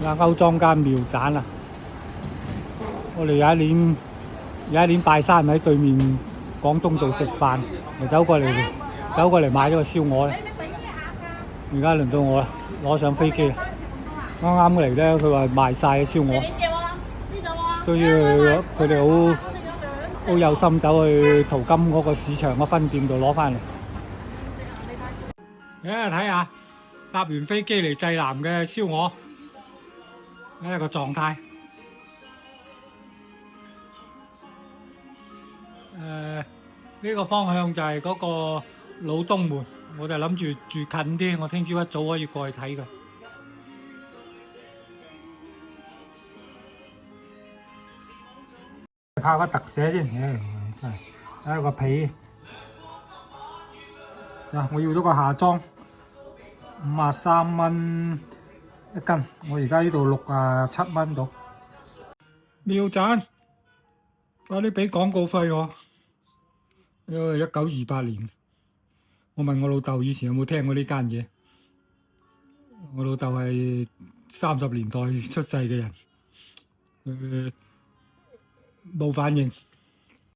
嗱，歐莊間廟斬啊！我哋有一年拜山喺對面廣東道食飯，咪走過嚟買咗個燒鵝咧。而家輪到我啦，攞上飛機啦！啱啱嚟咧，佢話賣晒嘅燒鵝，所以佢哋好有心走去淘金嗰個市場個分店度攞翻嚟。睇下搭完飛機嚟濟南嘅燒鵝，睇下個狀態。呢個方向就係嗰個老東門，我就諗住住近啲，我聽朝一早可以過去睇佢。拍個特寫先，真係睇下個皮。我要咗個下裝，53蚊一斤，我而家呢度67蚊到。妙讚，快啲俾廣告費我！因為1928年，我問我老豆以前有冇聽過呢間嘢，我老豆係30年代出世嘅人，冇反應。